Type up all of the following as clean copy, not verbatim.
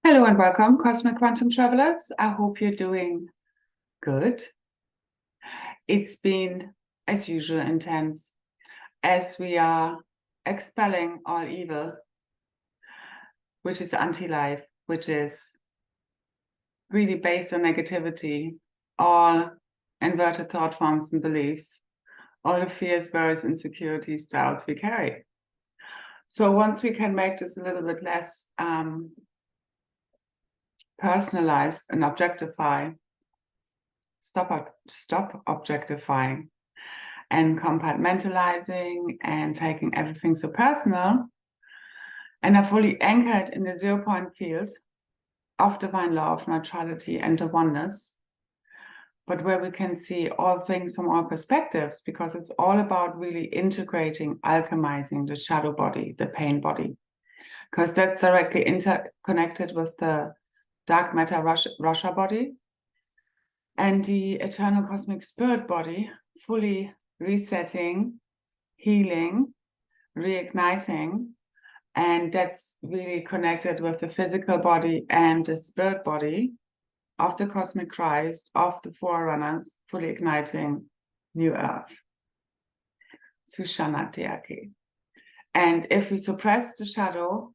Hello and welcome, Cosmic Quantum Travelers. I hope you're doing good. It's been, as usual, intense as we are expelling all evil, which is anti-life, which is really based on negativity, all inverted thought forms and beliefs, all the fears, worries, insecurities, doubts we carry. So once we can make this a little bit less personalized and stop objectifying and compartmentalizing and taking everything so personal, and are fully anchored in the 0-point field of divine love, neutrality, and the oneness, but where we can see all things from all perspectives, because it's all about really integrating, alchemizing the shadow body, the pain body, because that's directly interconnected with the dark matter Russia body and the eternal cosmic spirit body, fully resetting, healing, reigniting. And that's really connected with the physical body and the spirit body of the cosmic Christ, of the forerunners, fully igniting new earth. Sushanatiaki. And if we suppress the shadow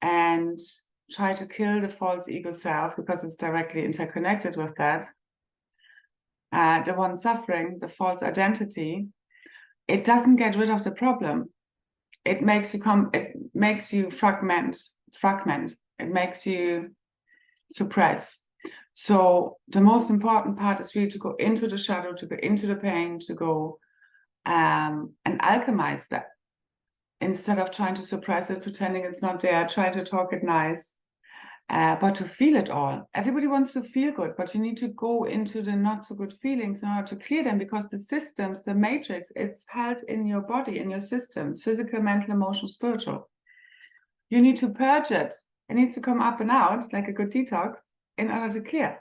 and try to kill the false ego self, because it's directly interconnected with that, the one suffering, the false identity, it doesn't get rid of the problem. It makes you fragment. It makes you suppress. So the most important part is really to go into the shadow, to go into the pain, to go and alchemize that. Instead of trying to suppress it, pretending it's not there, try to talk it nice, but to feel it all. Everybody wants to feel good, but you need to go into the not so good feelings in order to clear them, because the systems, the matrix, it's held in your body, in your systems, physical, mental, emotional, spiritual. You need to purge it. It needs to come up and out like a good detox in order to clear.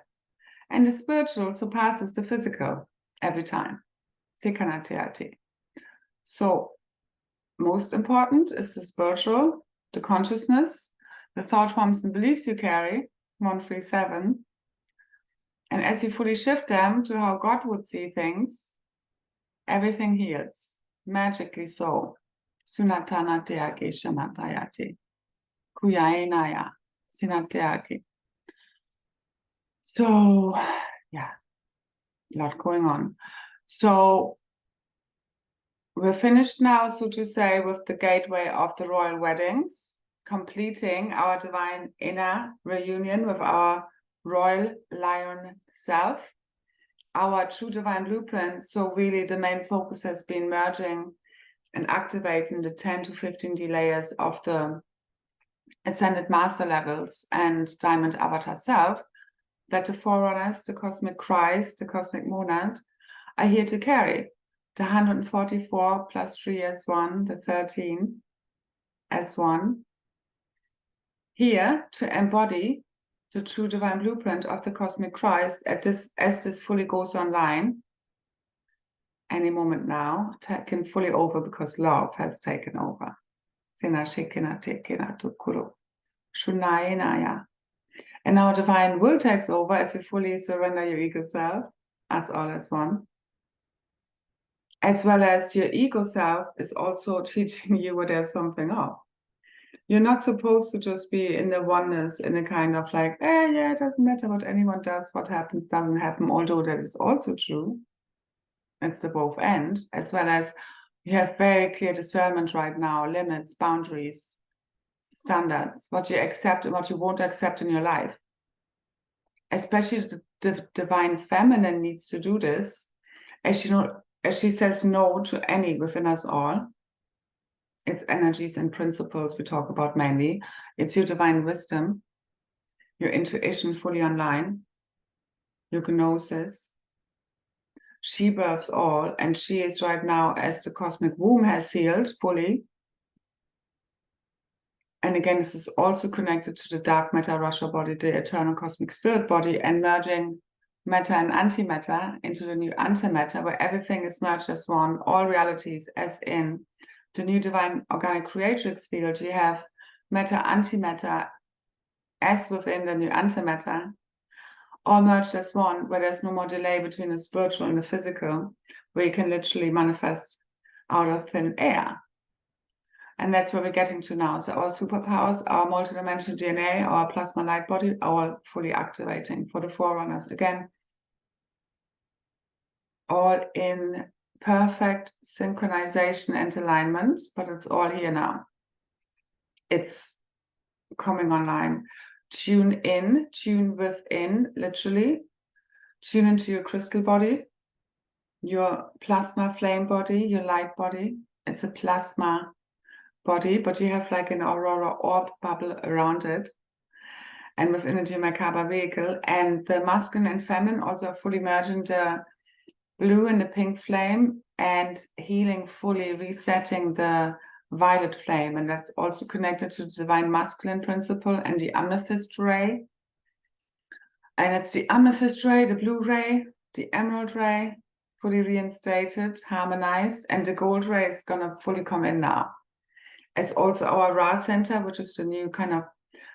And the spiritual surpasses the physical every time. So most important is the spiritual, the consciousness, the thought forms and beliefs you carry, 137. And as you fully shift them to how God would see things, everything heals, magically so. Sunatanateake shamatayate. Kuyainaya. Sinateake. So, yeah, a lot going on. So we're finished now, so to say, with the gateway of the royal weddings, completing our divine inner reunion with our royal lion self, our true divine blueprint. So really the main focus has been merging and activating the 10 to 15D layers of the ascended master levels and diamond avatar self, that the forerunners, the cosmic Christ, the cosmic monad, are here to carry. The 144 plus 3 as 1, the 13 as 1, here to embody the true divine blueprint of the cosmic Christ as this fully goes online. Any moment now, taken fully over, because love has taken over. And now divine will takes over as you fully surrender your ego self as all as one. As well as your ego self is also teaching you where there's something off. You're not supposed to just be in the oneness, in a kind of like, yeah, it doesn't matter what anyone does, what happens doesn't happen, although that is also true. It's the both end, as well as you have very clear discernment right now, limits, boundaries, standards, what you accept and what you won't accept in your life. Especially the divine feminine needs to do this, as she says no to any within us all. It's energies and principles we talk about mainly. It's your divine wisdom, your intuition fully online, your gnosis. She births all, and she is right now, as the cosmic womb has healed fully. And again, this is also connected to the dark matter Russia body, the eternal cosmic spirit body, and merging matter and antimatter into the new antimatter, where everything is merged as one, all realities as in the new divine organic creatrix field. You have matter, antimatter, as within the new antimatter, all merged as one, where there's no more delay between the spiritual and the physical, where you can literally manifest out of thin air. And that's where we're getting to now. So our superpowers, our multidimensional DNA, our plasma light body, all fully activating for the forerunners. Again, all in perfect synchronization and alignment, but it's all here now. It's coming online. Tune in, tune within, literally. Tune into your crystal body, your plasma flame body, your light body. It's a plasma body, but you have like an Aurora Orb bubble around it. And within it, your Merkaba vehicle. And the masculine and feminine also fully merging the blue and the pink flame and healing fully, resetting the violet flame. And that's also connected to the divine masculine principle and the amethyst ray. And it's the amethyst ray, the blue ray, the emerald ray, fully reinstated, harmonized, and the gold ray is gonna fully come in now. It's also our Ra center, which is the new kind of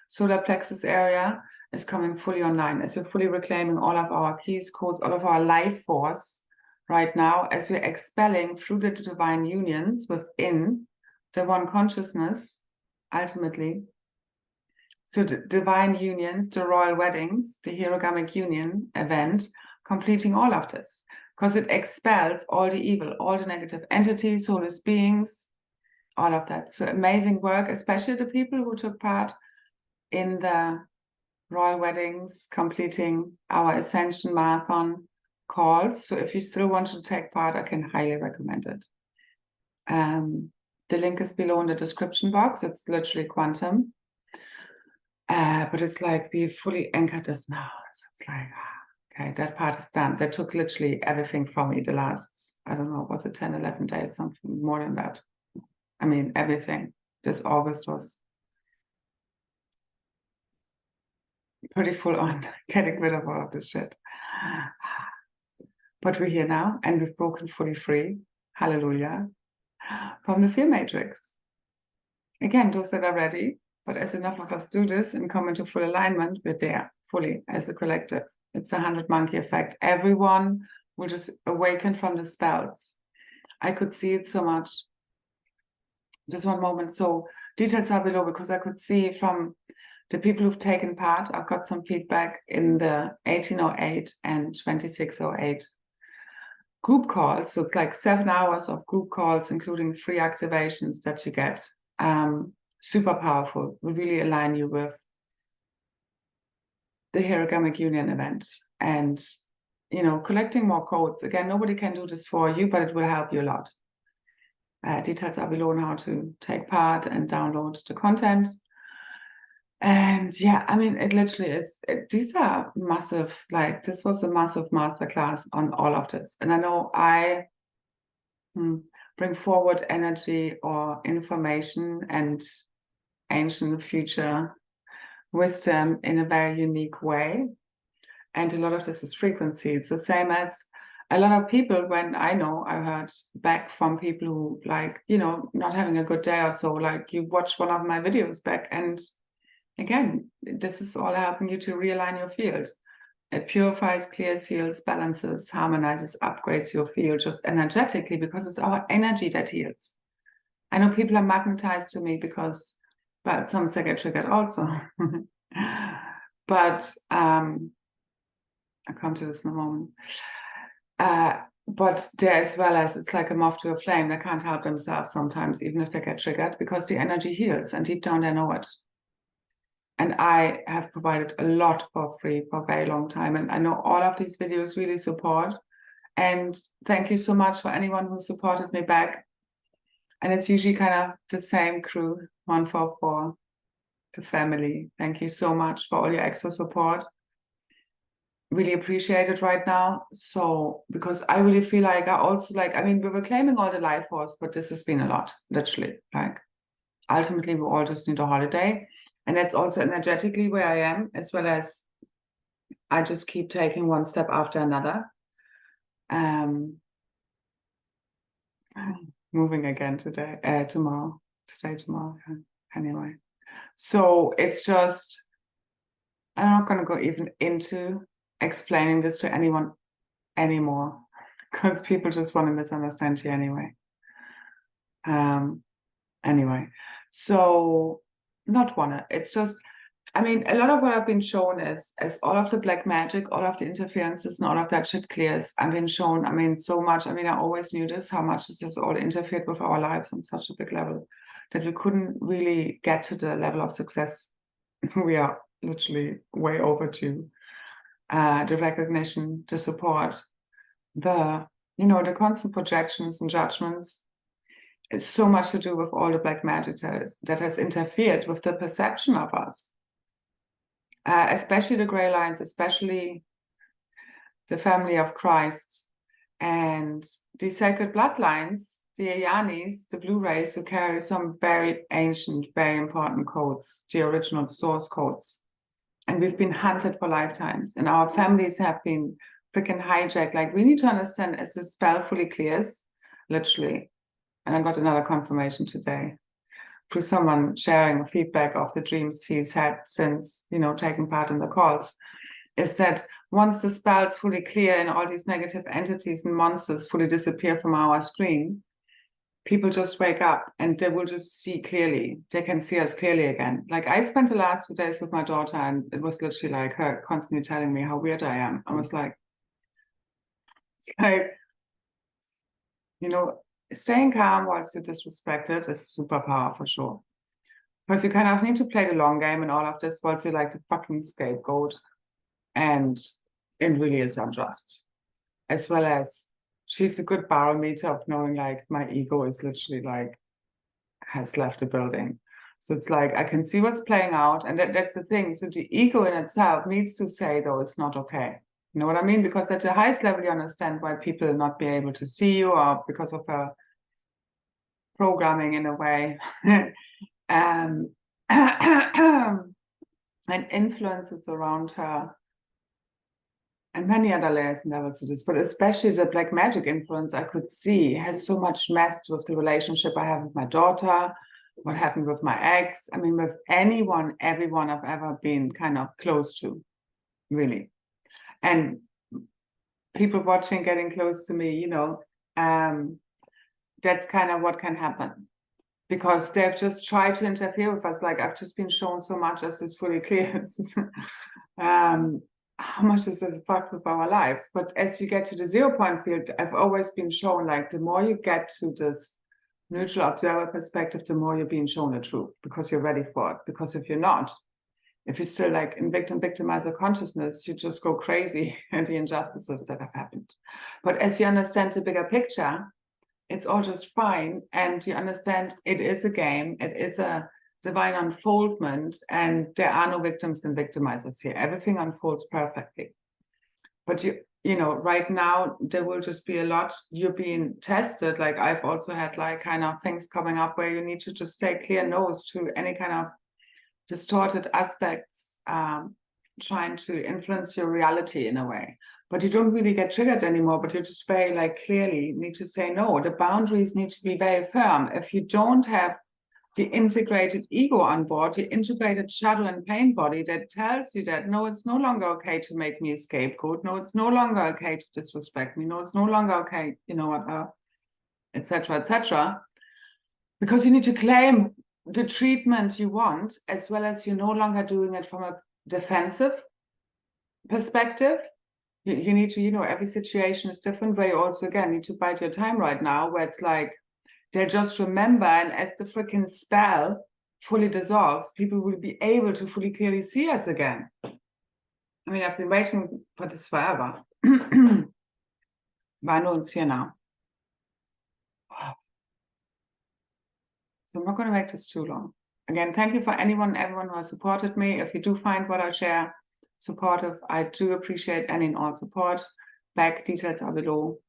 solar plexus area, is coming fully online as we're fully reclaiming all of our keys, codes, all of our life force right now, as we're expelling through the divine unions within the one consciousness, ultimately. So the divine unions, the royal weddings, the herogamic union event, completing all of this, because it expels all the evil, all the negative entities, soulless beings, all of that. So amazing work, especially the people who took part in the royal weddings, completing our Ascension marathon calls. So if you still want to take part, I can highly recommend it. The link is below in the description box. It's literally quantum. But it's like we fully anchored this now. So it's like, okay, that part is done. That took literally everything from me the last, I don't know, was it 10, 11 days, something more than that. I mean, everything. This August was pretty full on getting rid of all of this shit. But we're here now and we've broken fully free. Hallelujah. From the fear matrix. Again, those that are ready, but as enough of us do this and come into full alignment, we're there fully as a collective. It's the 100 monkey effect. Everyone will just awaken from the spells. I could see it so much. Just one moment. So details are below because I could see from the people who've taken part, I've got some feedback in the 1808 and 2608 group calls. So it's like 7 hours of group calls, including 3 activations that you get. Super powerful. Will really align you with the herogamic union event and, you know, collecting more codes. Again, nobody can do this for you, but it will help you a lot. Details are below on how to take part and download the content. And yeah, I mean, it literally is, these are massive, like this was a massive masterclass on all of this. And I know I bring forward energy or information and ancient future wisdom in a very unique way. And a lot of this is frequency. It's the same as a lot of people, when I heard back from people who, like, you know, not having a good day or so, like you watch one of my videos back and again, this is all helping you to realign your field. It purifies, clears, heals, balances, harmonizes, upgrades your field just energetically because it's our energy that heals. I know people are magnetized to me because, but some say get triggered also. But I'll come to this in a moment. But there as well as it's like a moth to a flame. They can't help themselves sometimes, even if they get triggered, because the energy heals and deep down they know it. And I have provided a lot for free for a very long time. And I know all of these videos really support. And thank you so much for anyone who supported me back. And it's usually kind of the same crew, 144, the family. Thank you so much for all your extra support. Really appreciate it right now. So, because I really feel like I also like, I mean, we're reclaiming all the life force, but this has been a lot, literally. Like, ultimately, we all just need a holiday. And that's also energetically where I am, as well as I just keep taking one step after another. Moving again tomorrow. Anyway. So it's just, I'm not going to go even into explaining this to anyone anymore, because people just want to misunderstand you anyway. Anyway, so not wanna, it's just, I mean, a lot of what I've been shown is as all of the black magic, all of the interferences and all of that shit clears. I've been shown, I mean, so much. I mean, I always knew this, how much this has all interfered with our lives on such a big level that we couldn't really get to the level of success we are literally way overdue. The recognition, the support, the, you know, the constant projections and judgments. It's so much to do with all the black magic that has interfered with the perception of us. Especially the gray lines, especially the family of Christ and the sacred bloodlines, the Ayanis, the blue rays, who carry some very ancient, very important codes, the original source codes. And we've been hunted for lifetimes, and our families have been freaking hijacked. Like, we need to understand, as the spell fully clears, literally, and I got another confirmation today through someone sharing feedback of the dreams he's had since, you know, taking part in the calls, is that once the spell's fully clear and all these negative entities and monsters fully disappear from our screen, people just wake up and they will just see clearly. They can see us clearly again. Like, I spent the last 2 days with my daughter, and it was literally like her constantly telling me how weird I am. I was like, it's like, you know, staying calm whilst you're disrespected is a superpower for sure. Because you kind of need to play the long game and all of this whilst you're like the fucking scapegoat. And it really is unjust. As well as she's a good barometer of knowing, like, my ego is literally like, has left the building. So it's like, I can see what's playing out. And that's the thing. So the ego in itself needs to say, though, it's not okay. You know what I mean? Because at the highest level, you understand why people will not be able to see you, or because of programming in a way. And influences around her. And many other layers and levels to this, but especially the black magic influence I could see has so much messed with the relationship I have with my daughter, what happened with my ex. I mean, with anyone, everyone I've ever been kind of close to, really. And people watching, getting close to me, you know, that's kind of what can happen. Because they've just tried to interfere with us. Like, I've just been shown so much, as is fully clear. How much this has fucked with our lives. But as you get to the 0 point field, I've always been shown, like, the more you get to this neutral observer perspective, the more you're being shown the truth, because you're ready for it. Because if you're not, if you're still like in victimizer consciousness, you just go crazy at the injustices that have happened. But as you understand the bigger picture, it's all just fine. And you understand it is a game, it is a divine unfoldment, and there are no victims and victimizers here. Everything unfolds perfectly. But you know, right now there will just be a lot. You're being tested. Like, I've also had like kind of things coming up where you need to just say clear no's to any kind of distorted aspects trying to influence your reality in a way. But you don't really get triggered anymore, but you just very like clearly need to say no. The boundaries need to be very firm. If you don't have the integrated ego on board, the integrated shadow and pain body that tells you that, no, it's no longer okay to make me a scapegoat. No, it's no longer okay to disrespect me. No, it's no longer okay, you know what, etc., etc. Because you need to claim the treatment you want, as well as you're no longer doing it from a defensive perspective. You need to, you know, every situation is different, where you also, again, need to bide your time right now, where it's like, they just remember, and as the freaking spell fully dissolves, people will be able to fully clearly see us again. I mean, I've been waiting for this forever. But I know it's here now. So I'm not going to make this too long. Again, thank you for everyone who has supported me. If you do find what I share supportive, I do appreciate any and all support. Back details are below.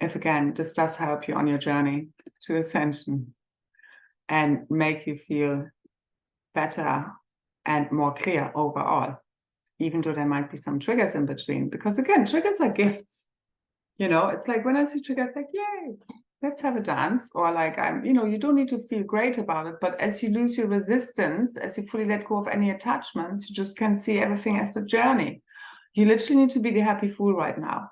If again, this does help you on your journey to Ascension and make you feel better and more clear overall, even though there might be some triggers in between. Because again, triggers are gifts. You know, it's like when I see triggers, like, yay. let's have a dance. Or like, you don't need to feel great about it, but as you lose your resistance, as you fully let go of any attachments, you just can see everything as the journey. You literally need to be the happy fool right now,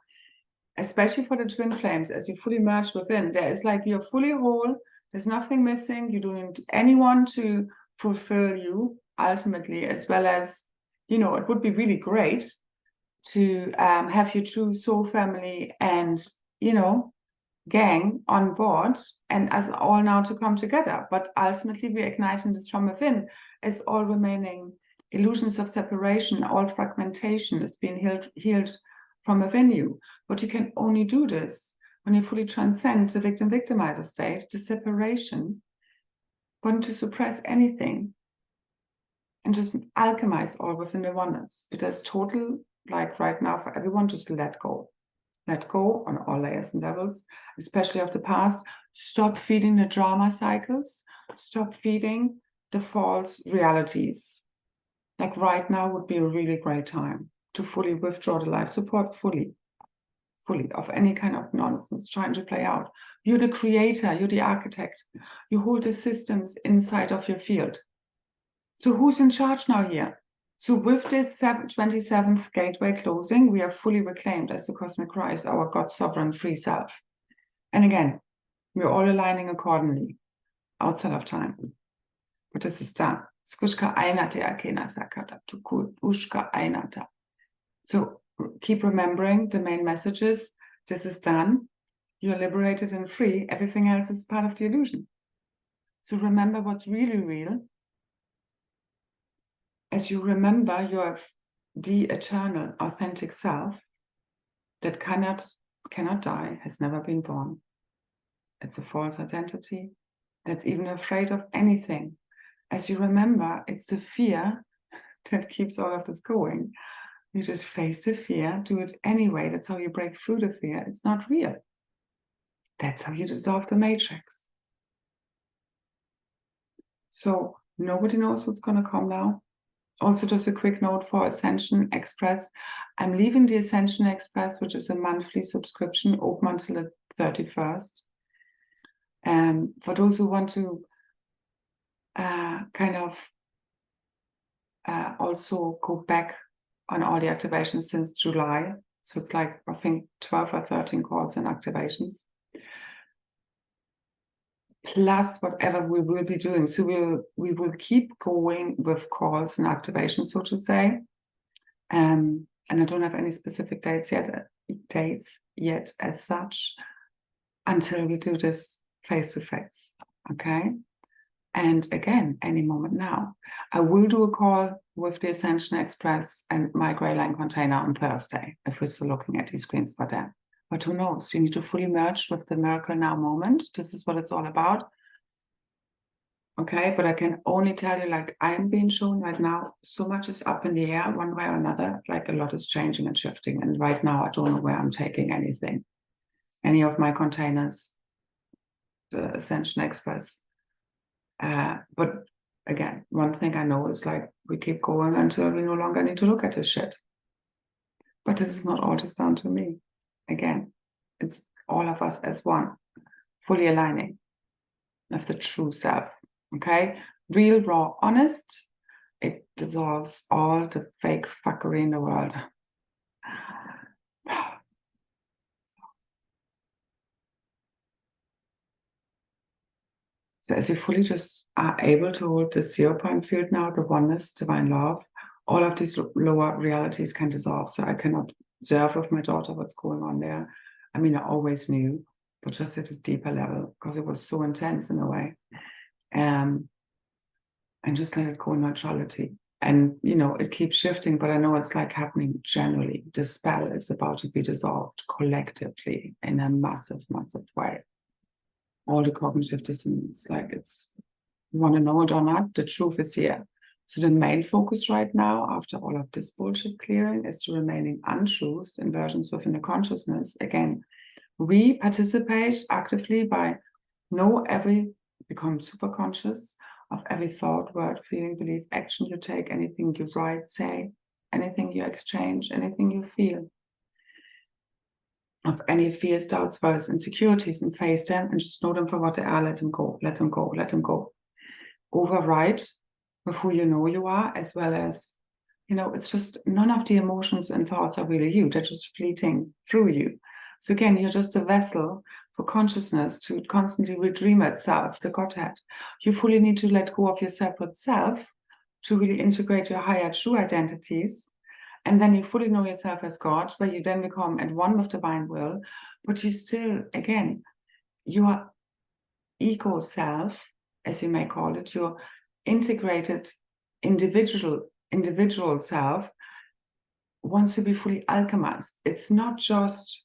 especially for the twin flames, as you fully merge within. There is like, you're fully whole, there's nothing missing, you don't need anyone to fulfill you ultimately, as well as, it would be really great to have your true soul family and, gang on board, and as all now to come together. But ultimately, we're igniting this from within, as all remaining illusions of separation, all fragmentation is being healed from within you. But you can only do this when you fully transcend the victim-victimizer state, the separation, wanting to suppress anything, and just alchemize all within the oneness. It is total, like right now, for everyone, just let go. Let go on all layers and levels, especially of the past. Stop feeding the drama cycles. Stop feeding the false realities. Like right now would be a really great time to fully withdraw the life support fully of any kind of nonsense trying to play out. You're the creator, you're the architect. You hold the systems inside of your field. So who's in charge now here? So with this 27th gateway closing, we are fully reclaimed as the cosmic Christ, our God sovereign free self. And again, we're all aligning accordingly outside of time. But this is done. So keep remembering the main messages. This is done. You're liberated and free. Everything else is part of the illusion. So remember what's really real. As you remember, you have the eternal, authentic self that cannot die, has never been born. It's a false identity that's even afraid of anything. As you remember, it's the fear that keeps all of this going. You just face the fear, do it anyway. That's how you break through the fear. It's not real. That's how you dissolve the matrix. So nobody knows what's going to come now. Also, just a quick note for Ascension Express. I'm leaving the Ascension Express, which is a monthly subscription, open until the 31st. For those who want to also go back on all the activations since July. So it's like, I think, 12 or 13 calls and activations. Plus whatever we will be doing. So we will keep going with calls and activations, so to say. And I don't have any specific dates yet as such, until we do this face-to-face, okay? And again, any moment now. I will do a call with the Ascension Express and my Grey Line container on Thursday, if we're still looking at these screens by then. But who knows? You need to fully merge with the Miracle Now moment. This is what it's all about. Okay, but I can only tell you, like, I'm being shown right now, so much is up in the air one way or another. Like, a lot is changing and shifting. And right now, I don't know where I'm taking anything. Any of my containers, the Ascension Express. But again, one thing I know is, like, we keep going until we no longer need to look at this shit. But this is not all just down to me. Again, it's all of us as one, fully aligning of the true self. Okay, real, raw, honest. It dissolves all the fake fuckery in the world. So as you fully just are able to hold the 0 point field now, the oneness, divine love, all of these lower realities can dissolve. So I can observe with my daughter what's going on there. I mean, I always knew, but just at a deeper level, because it was so intense in a way. And just let it go in neutrality. And, you know, it keeps shifting, but I know it's like happening generally. The spell is about to be dissolved collectively in a massive, massive way. All the cognitive dissonance, like, it's, you want to know it or not, the truth is here. So the main focus right now, after all of this bullshit clearing, is the remaining untruths, inversions within the consciousness. Again, we participate actively by become super conscious of every thought, word, feeling, belief, action you take, anything you write, say, anything you exchange, anything you feel. of any fears, doubts, worries, insecurities, and face them and just know them for what they are. Let them go, let them go, let them go. Override with who you know you are, as well as, it's just none of the emotions and thoughts are really you. They're just fleeting through you. So again, you're just a vessel for consciousness to constantly redream itself, the Godhead. You fully need to let go of your separate self to really integrate your higher true identities. And then you fully know yourself as God, where you then become at one with divine will, but you still, again, your ego self, as you may call it, your integrated individual self wants to be fully alchemized. It's not just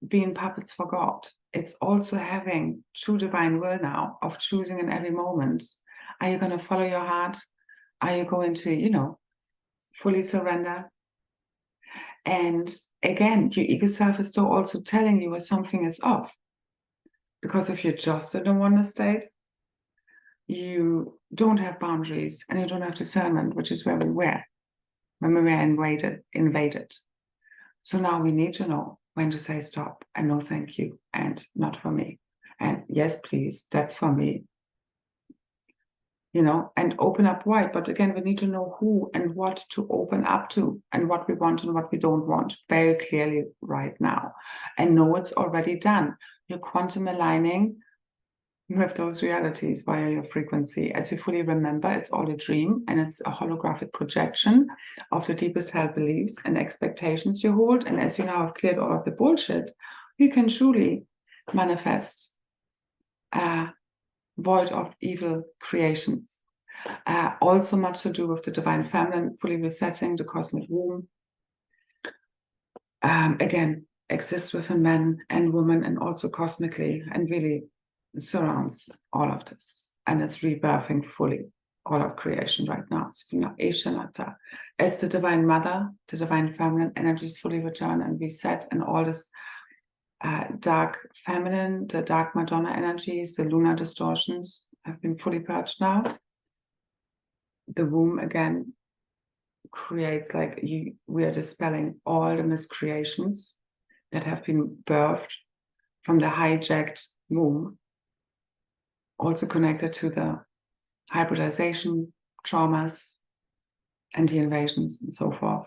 being puppets for God. It's also having true divine will now of choosing in every moment. Are you going to follow your heart? Are you going to, fully surrender? And again, your ego self is still also telling you when something is off. Because if you're just in a oneness state, you don't have boundaries and you don't have discernment, which is where we were when we were invaded. So now we need to know when to say stop and no thank you and not for me. And yes, please, that's for me. And open up wide. But again, we need to know who and what to open up to and what we want and what we don't want very clearly right now. And know it's already done. You're quantum aligning with those realities via your frequency. As you fully remember, it's all a dream and it's a holographic projection of the deepest held beliefs and expectations you hold. And as you now have cleared all of the bullshit, you can truly manifest void of evil creations. Also much to do with the divine feminine, fully resetting the cosmic womb. Again, exists within men and women and also cosmically, and really surrounds all of this and is rebirthing fully all of creation right now. As the divine mother, the divine feminine energies fully return and reset, and all this dark feminine, the dark Madonna energies, the lunar distortions have been fully purged now. The womb again creates we are dispelling all the miscreations that have been birthed from the hijacked womb, also connected to the hybridization traumas and the invasions and so forth.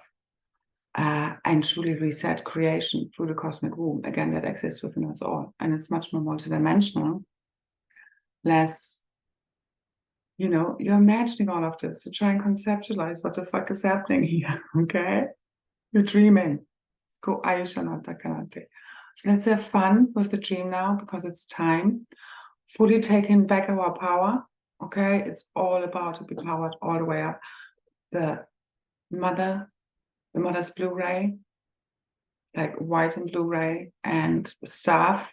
And truly reset creation through the cosmic womb, again, that exists within us all. And it's much more multidimensional, less, you're imagining all of this to try and conceptualize what the fuck is happening here, okay? You're dreaming. So let's have fun with the dream now, because it's time. Fully taking back our power, okay? It's all about to be powered all the way up. The mother's blue ray, like white and blue ray, and staff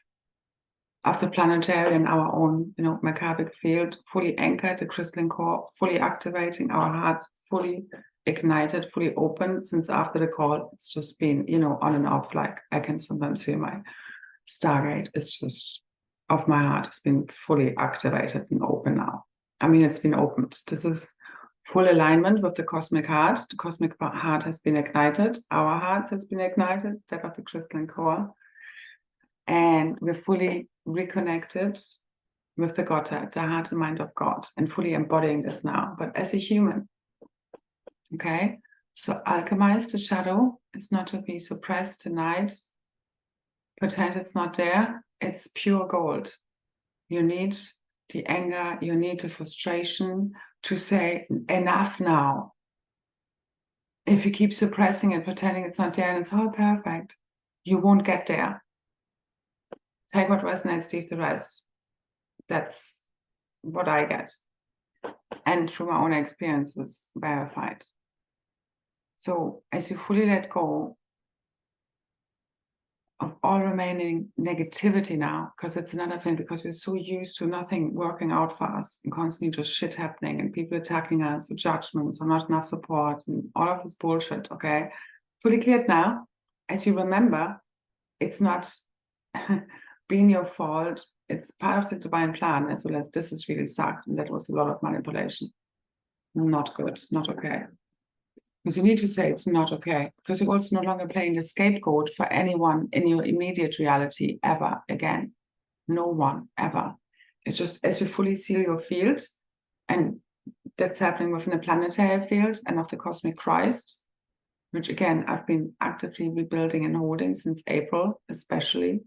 of the planetary and our own, Merkabic field, fully anchored, the crystalline core, fully activating our hearts, fully ignited, fully open. Since after the call, it's just been, on and off. Like I can sometimes feel my stargate is just of my heart has been fully activated and open now. I mean, it's been opened. This is full alignment with the cosmic heart. The cosmic heart has been ignited. Our heart has been ignited, that of the crystalline core. And we're fully reconnected with the Godhead, the heart and mind of God, and fully embodying this now, but as a human. Okay? So alchemize the shadow. It's not to be suppressed, denied, pretend it's not there. It's pure gold. You need the anger, you need the frustration to say, enough now. If you keep suppressing it, pretending it's not there and it's all perfect, you won't get there. Take what resonates, leave the rest. That's what I get. And through my own experiences, verified. So as you fully let go of all remaining negativity now, because it's another thing, because we're so used to nothing working out for us and constantly just shit happening and people attacking us with judgments or not enough support and all of this bullshit, okay? Fully cleared now. As you remember, it's not being your fault. It's part of the divine plan, as well as this is really sucked and that was a lot of manipulation. Not good, not okay. Because you need to say it's not okay, because you're also no longer playing the scapegoat for anyone in your immediate reality ever again. No one ever. It's just as you fully seal your field, and that's happening within the planetary field and of the cosmic Christ, which again, I've been actively rebuilding and holding since April, especially,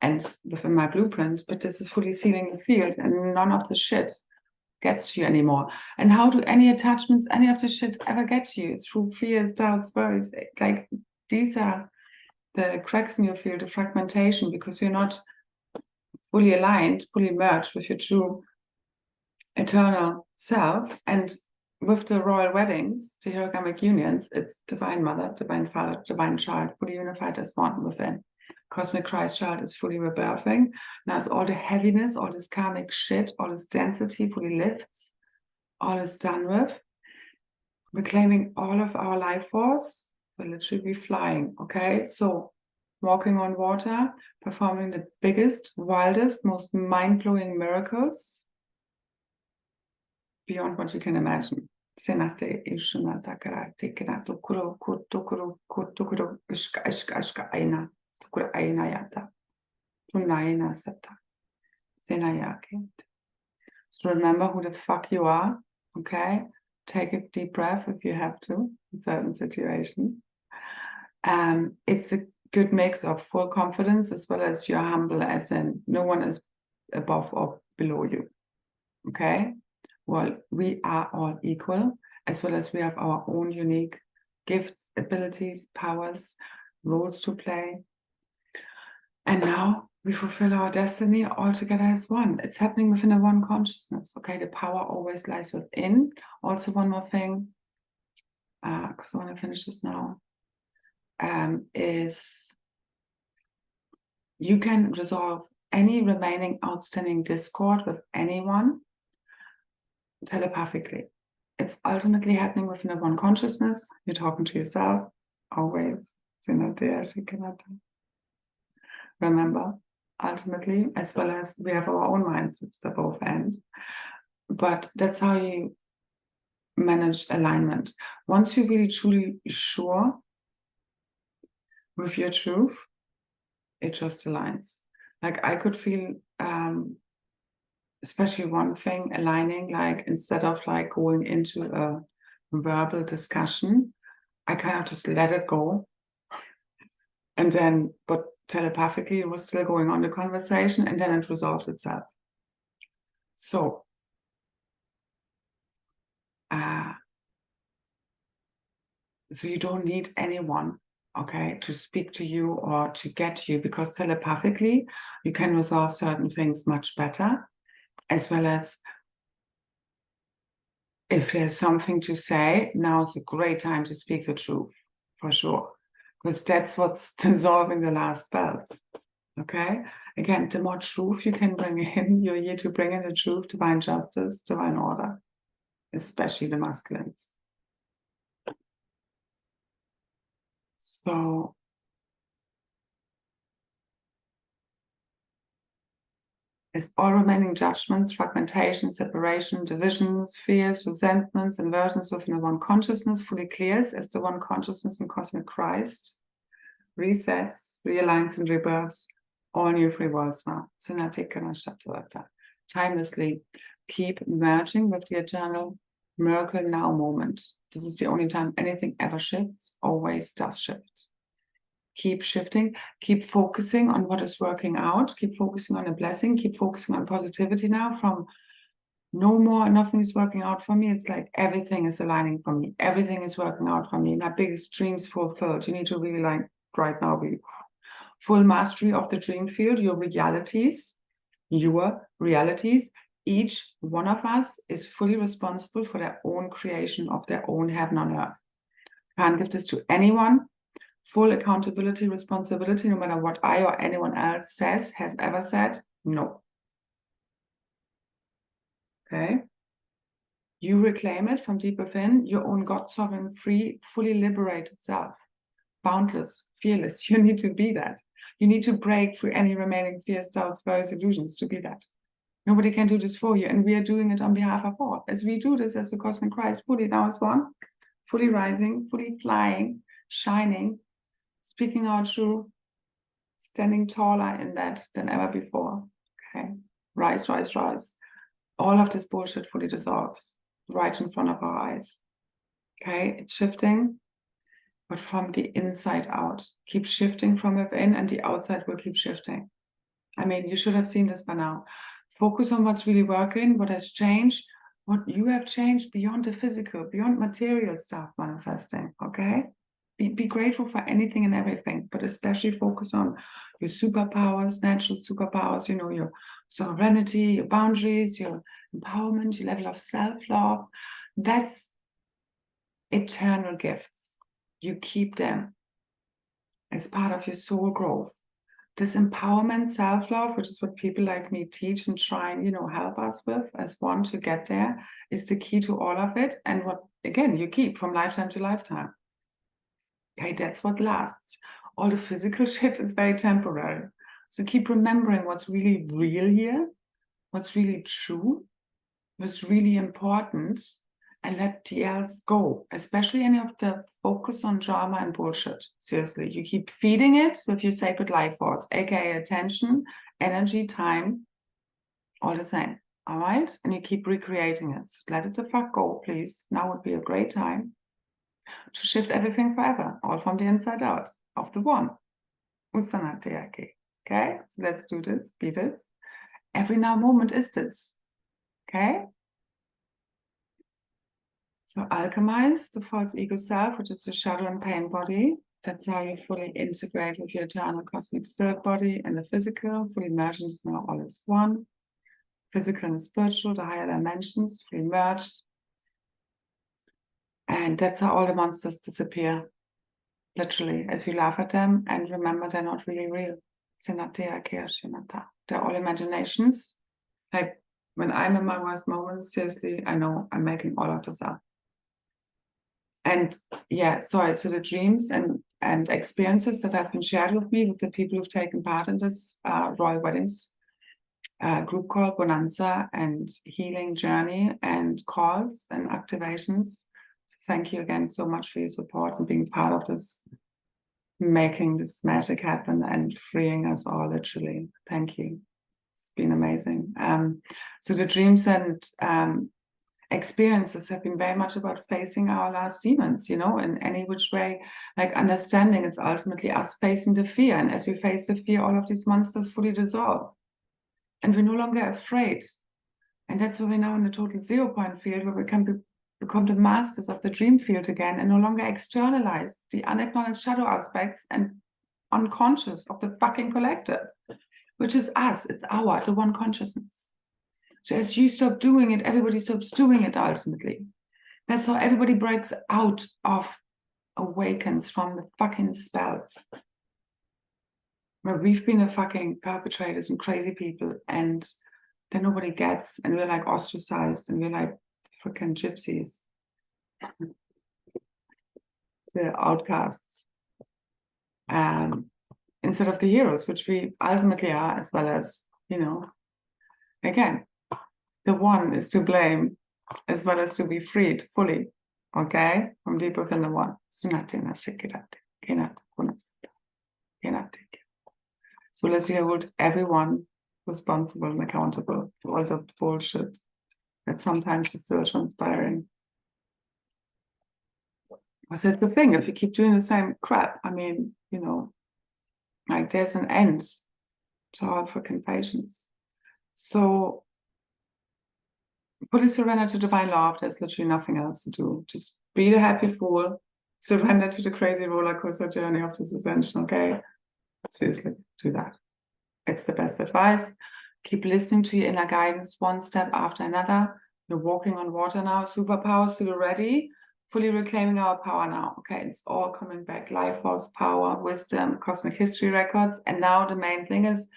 and within my blueprint, but this is fully sealing the field and none of the shit gets to you anymore. And how do any attachments, any of the shit ever get to you? It's through fears, doubts, worries. Like, these are the cracks in your field, the fragmentation, because you're not fully aligned, fully merged with your true eternal self. And with the royal weddings, the hierogamic unions, it's divine mother, divine father, divine child, fully unified as one within. Cosmic Christ child is fully rebirthing. Now it's all the heaviness, all this karmic shit, all this density fully lifts, all is done with. We're claiming all of our life force. We'll literally be flying, okay? So walking on water, performing the biggest, wildest, most mind-blowing miracles beyond what you can imagine. So remember who the fuck you are, okay? Take a deep breath if you have to in certain situations. It's a good mix of full confidence as well as you're humble, as in no one is above or below you, okay? Well, we are all equal, as well as we have our own unique gifts, abilities, powers, roles to play. And now we fulfill our destiny all together as one. It's happening within a one consciousness, okay? The power always lies within. Also, one more thing, because I want to finish this now, is you can resolve any remaining outstanding discord with anyone telepathically. It's ultimately happening within a one consciousness. You're talking to yourself, always. Remember, ultimately, as well as we have our own minds, it's the both end. But that's how you manage alignment. Once you're really truly sure with your truth, it just aligns. Like, I could feel especially one thing aligning, like instead of like going into a verbal discussion, I kind of just let it go. And then, but telepathically, it was still going on the conversation, and then it resolved itself. So, so you don't need anyone, okay, to speak to you or to get you, because telepathically, you can resolve certain things much better, as well as if there's something to say, now is a great time to speak the truth, for sure, because that's what's dissolving the last spells, okay? Again, the more truth you can bring in, you're here to bring in the truth, divine justice, divine order, especially the masculines. So, as all remaining judgments, fragmentation, separation, divisions, fears, resentments, inversions within the one consciousness fully clears as the one consciousness in cosmic Christ resets, realigns, and rebirths all new free worlds now. Timelessly keep merging with the eternal miracle now moment. This is the only time anything ever shifts, always does shift. Keep shifting, keep focusing on what is working out, keep focusing on a blessing, keep focusing on positivity now. From no more, nothing is working out for me. It's like everything is aligning for me. Everything is working out for me. My biggest dreams fulfilled. You need to really, like, right now be full mastery of the dream field, your realities. Each one of us is fully responsible for their own creation of their own heaven on earth. Can't give this to anyone. Full accountability, responsibility, no matter what I or anyone else says, has ever said, no. Okay? You reclaim it from deep within, your own God-sovereign, free, fully liberated self. Boundless, fearless. You need to be that. You need to break through any remaining fears, doubts, worries, illusions to be that. Nobody can do this for you. And we are doing it on behalf of all. As we do this as the cosmic Christ, fully now as one, fully rising, fully flying, shining, speaking our truth, standing taller in that than ever before. Okay, rise, rise, rise. All of this bullshit fully dissolves right in front of our eyes. Okay, it's shifting, but from the inside out. Keep shifting from within, and the outside will keep shifting. I mean, you should have seen this by now. Focus on what's really working, what has changed, what you have changed beyond the physical, beyond material stuff manifesting, okay? Be grateful for anything and everything, but especially focus on your superpowers, natural superpowers, you know, your sovereignty, your boundaries, your empowerment, your level of self-love. That's eternal gifts. You keep them as part of your soul growth. This empowerment, self-love, which is what people like me teach and try and, you know, help us with as one to get there, is the key to all of it. And what, again, you keep from lifetime to lifetime. Okay, that's what lasts. All the physical shit is very temporary. So keep remembering what's really real here, what's really true, what's really important, and let the else go, especially any of the focus on drama and bullshit. Seriously, you keep feeding it with your sacred life force, aka attention, energy, time, all the same. All right? And you keep recreating it. Let it the fuck go, please. Now would be a great time to shift everything forever, all from the inside out, of the one. Okay, so let's do this, be this. Every now moment is this. Okay? So alchemize the false ego self, which is the shadow and pain body. That's how you fully integrate with your eternal cosmic spirit body and the physical, fully merged into now all is one. Physical and spiritual, the higher dimensions, fully merged. And that's how all the monsters disappear, literally, as we laugh at them and remember they're not really real. They're all imaginations. Like when I'm in my worst moments, seriously, I know I'm making all of this up. And yeah, so the dreams and experiences that have been shared with me with the people who've taken part in this Royal Weddings group called Bonanza and Healing Journey and calls and activations. So thank you again so much for your support and being part of this, making this magic happen and freeing us all, literally. Thank you. It's been amazing. So the dreams and experiences have been very much about facing our last demons, you know, in any which way, like understanding it's ultimately us facing the fear. And as we face the fear, all of these monsters fully dissolve. And we're no longer afraid. And that's why we're now in the total 0 point field, where we can become the masters of the dream field again and no longer externalize the unacknowledged shadow aspects and unconscious of the fucking collective, which is us. It's the one consciousness. So as you stop doing it, everybody stops doing it ultimately. That's how everybody breaks out of, awakens from the fucking spells. Where we've been the fucking perpetrators and crazy people, and then nobody gets, and we're like ostracized, and we're like freaking gypsies. The outcasts. Instead of the heroes, which we ultimately are, as well as, you know, again, the one is to blame as well as to be freed fully, okay, from deep within the one. So let's hold everyone responsible and accountable for all the bullshit that sometimes is so inspiring. Because that's the thing, if you keep doing the same crap, I mean, you know, like there's an end to all freaking patience. So fully surrender to divine love. There's literally nothing else to do. Just be the happy fool. Surrender to the crazy roller coaster journey of this ascension, okay? Seriously, do that. It's the best advice. Keep listening to your inner guidance one step after another. You're walking on water now. Superpowers, so you're ready. Fully reclaiming our power now. Okay, it's all coming back. Life force, power, wisdom, cosmic history records. And now the main thing is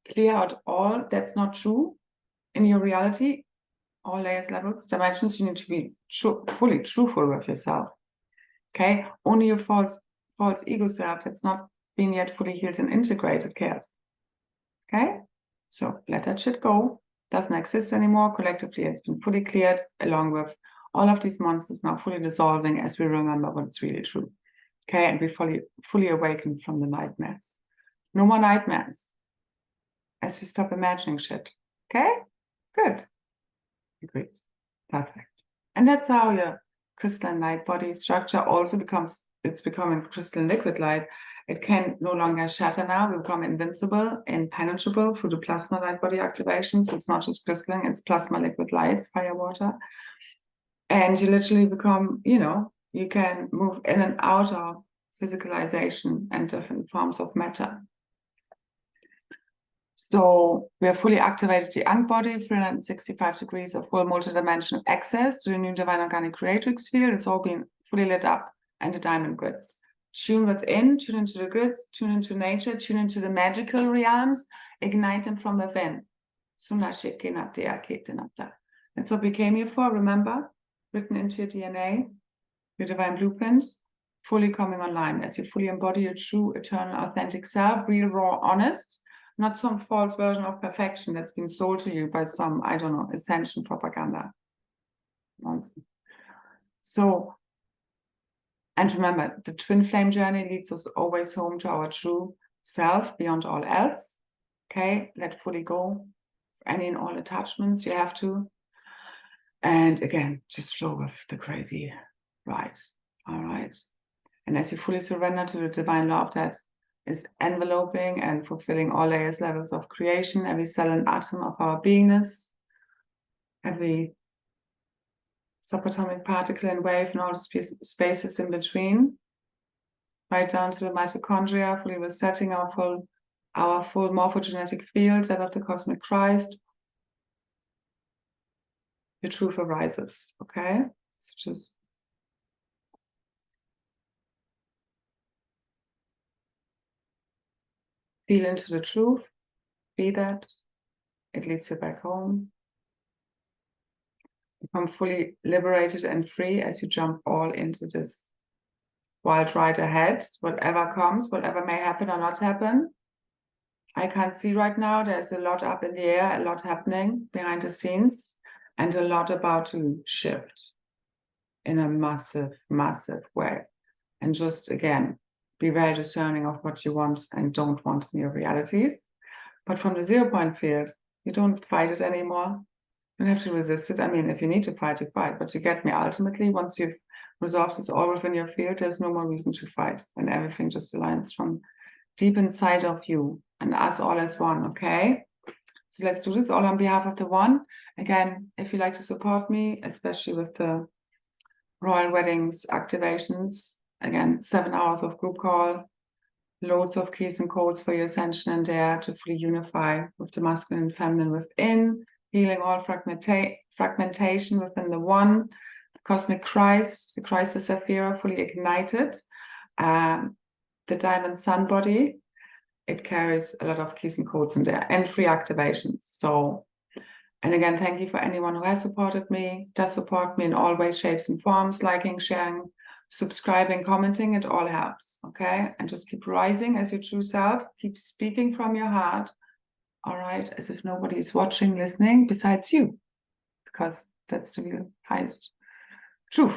clear out all that's not true in your reality. All layers, levels, dimensions. You need to be fully truthful with yourself. Okay, only your false ego self that's not been yet fully healed and integrated cares. Okay, so let that shit go. Doesn't exist anymore. Collectively, it's been fully cleared, along with all of these monsters now fully dissolving as we remember what's really true. Okay, and we fully awaken from the nightmares. No more nightmares as we stop imagining shit. Okay, good. Agreed. Perfect. And that's how your crystalline light body structure also becomes, it's becoming crystalline liquid light. It can no longer shatter now. We become invincible, impenetrable through the plasma light body activation. So it's not just crystalline, it's plasma liquid light, fire, water. And you literally become, you know, you can move in and out of physicalization and different forms of matter. So we have fully activated the Ankh body, 365 degrees of full multidimensional access to the new divine organic creatrix field. It's all been fully lit up, and the diamond grids. Tune within, tune into the grids, tune into nature, tune into the magical realms, ignite them from within. That's what we came here for, remember? Written into your DNA, your divine blueprint, fully coming online as you fully embody your true, eternal, authentic self, real, raw, honest, not some false version of perfection that's been sold to you by some, I don't know, Ascension propaganda. Nonsense. So, and remember, the twin flame journey leads us always home to our true self beyond all else. Okay, let fully go of any and all attachments you have to. And again, just flow with the crazy ride. All right. And as you fully surrender to the divine love that is enveloping and fulfilling all layers, levels of creation, every cell and atom of our beingness, every subatomic particle and wave and all the spaces in between, right down to the mitochondria, fully resetting our full morphogenetic field, that of the cosmic Christ. The truth arises, okay? So just feel into the truth, be that, it leads you back home. Become fully liberated and free as you jump all into this wild ride ahead, whatever comes, whatever may happen or not happen. I can't see right now, there's a lot up in the air, a lot happening behind the scenes, and a lot about to shift in a massive, massive way. And just, again, be very discerning of what you want and don't want in your realities. But from the 0 point field, you don't fight it anymore. You don't have to resist it. I mean, if you need to fight, you fight. But you get me, ultimately, once you've resolved this all within your field, there's no more reason to fight. And everything just aligns from deep inside of you and us all as one, okay? So let's do this all on behalf of the one. Again, if you'd like to support me, especially with the Royal Weddings activations, again, 7 hours of group call, loads of keys and codes for your ascension and there to fully unify with the masculine and feminine within, healing all fragmentation within the one, the cosmic Christ, the Christ as SAphiRA fully ignited, the diamond sun body. It carries a lot of keys and codes in there and free activations. So, and again, thank you for anyone who has supported me, does support me in all ways, shapes, and forms, liking, sharing, subscribing, commenting. It all helps, okay? And just keep rising as your true self, keep speaking from your heart, all right, as if nobody is watching, listening besides you, because that's the real highest truth.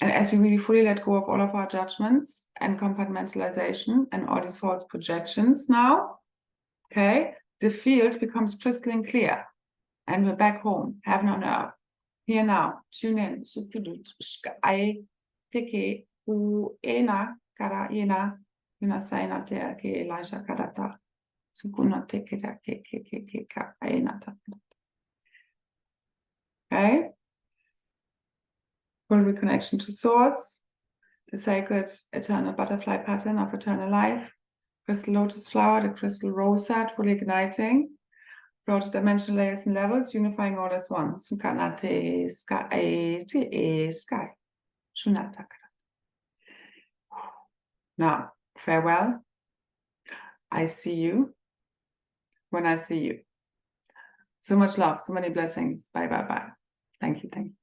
And as we really fully let go of all of our judgments and compartmentalization and all these false projections now, okay, the field becomes crystalline clear. And we're back home, heaven on earth. Here now, tune in. Okay? Full reconnection to source, the sacred eternal butterfly pattern of eternal life, crystal lotus flower, the crystal rose heart, fully igniting, broad dimensional layers and levels, unifying all as one. Sky. Now, farewell. I see you when I see you. So much love, so many blessings. Bye, bye, bye. Thank you, thank you.